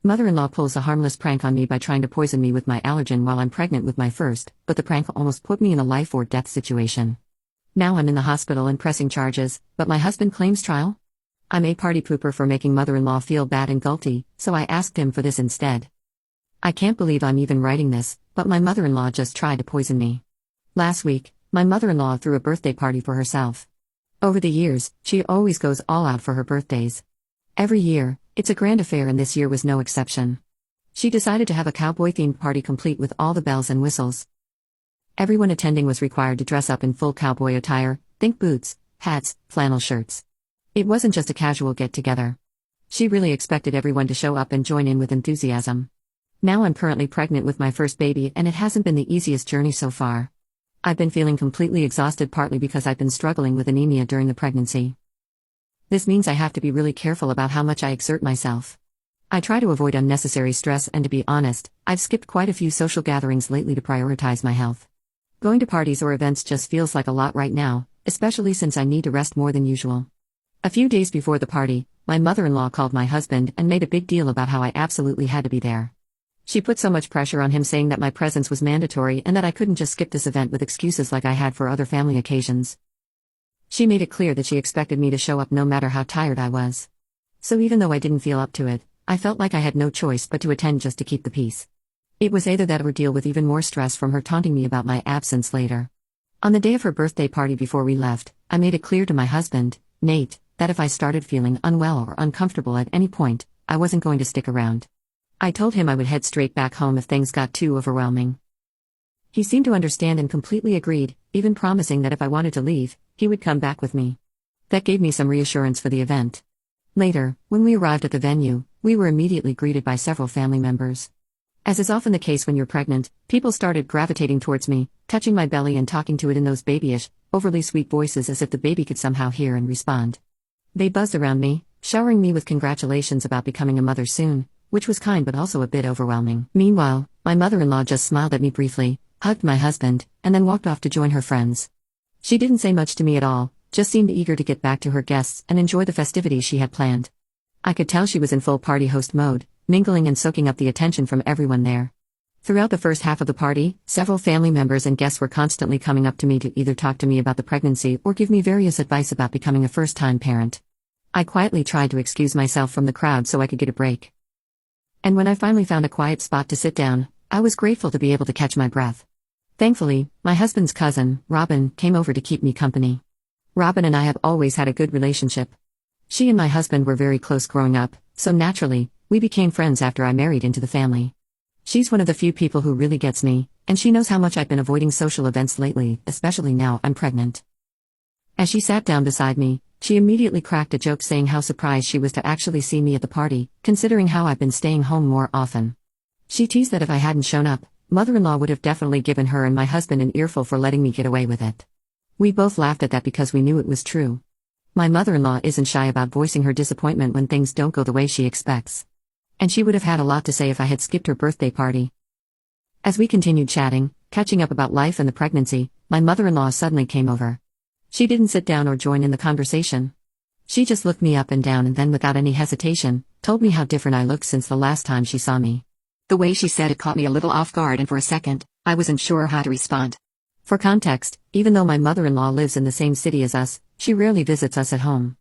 Mother-in-law pulls a harmless prank on me by trying to poison me with my allergen while I'm pregnant with my first, but the prank almost put me in a life or death situation. Now I'm in the hospital and pressing charges, but my husband claims trial? I'm a party pooper for making mother-in-law feel bad and guilty, so I asked him for this instead. I can't believe I'm even writing this, but my mother-in-law just tried to poison me. Last week, my mother-in-law threw a birthday party for herself. Over the years, she always goes all out for her birthdays. Every year, it's a grand affair and this year was no exception. She decided to have a cowboy-themed party complete with all the bells and whistles. Everyone attending was required to dress up in full cowboy attire, think boots, hats, flannel shirts. It wasn't just a casual get-together. She really expected everyone to show up and join in with enthusiasm. Now I'm currently pregnant with my first baby and it hasn't been the easiest journey so far. I've been feeling completely exhausted partly because I've been struggling with anemia during the pregnancy. This means I have to be really careful about how much I exert myself. I try to avoid unnecessary stress and to be honest, I've skipped quite a few social gatherings lately to prioritize my health. Going to parties or events just feels like a lot right now, especially since I need to rest more than usual. A few days before the party, my mother-in-law called my husband and made a big deal about how I absolutely had to be there. She put so much pressure on him saying that my presence was mandatory and that I couldn't just skip this event with excuses like I had for other family occasions. She made it clear that she expected me to show up no matter how tired I was. So even though I didn't feel up to it, I felt like I had no choice but to attend just to keep the peace. It was either that or deal with even more stress from her taunting me about my absence later. On the day of her birthday party before we left, I made it clear to my husband, Nate, that if I started feeling unwell or uncomfortable at any point, I wasn't going to stick around. I told him I would head straight back home if things got too overwhelming. He seemed to understand and completely agreed, even promising that if I wanted to leave, he would come back with me. That gave me some reassurance for the event. Later, when we arrived at the venue, we were immediately greeted by several family members. As is often the case when you're pregnant, people started gravitating towards me, touching my belly and talking to it in those babyish, overly sweet voices as if the baby could somehow hear and respond. They buzzed around me, showering me with congratulations about becoming a mother soon, which was kind but also a bit overwhelming. Meanwhile, my mother-in-law just smiled at me briefly, hugged my husband, and then walked off to join her friends. She didn't say much to me at all, just seemed eager to get back to her guests and enjoy the festivities she had planned. I could tell she was in full party host mode, mingling and soaking up the attention from everyone there. Throughout the first half of the party, several family members and guests were constantly coming up to me to either talk to me about the pregnancy or give me various advice about becoming a first-time parent. I quietly tried to excuse myself from the crowd so I could get a break. And when I finally found a quiet spot to sit down, I was grateful to be able to catch my breath. Thankfully, my husband's cousin, Robin, came over to keep me company. Robin and I have always had a good relationship. She and my husband were very close growing up, so naturally, we became friends after I married into the family. She's one of the few people who really gets me, and she knows how much I've been avoiding social events lately, especially now I'm pregnant. As she sat down beside me, she immediately cracked a joke saying how surprised she was to actually see me at the party, considering how I've been staying home more often. She teased that if I hadn't shown up, mother-in-law would have definitely given her and my husband an earful for letting me get away with it. We both laughed at that because we knew it was true. My mother-in-law isn't shy about voicing her disappointment when things don't go the way she expects. And she would have had a lot to say if I had skipped her birthday party. As we continued chatting, catching up about life and the pregnancy, my mother-in-law suddenly came over. She didn't sit down or join in the conversation. She just looked me up and down and then without any hesitation, told me how different I looked since the last time she saw me. The way she said it caught me a little off guard and for a second, I wasn't sure how to respond. For context, even though my mother-in-law lives in the same city as us, she rarely visits us at home.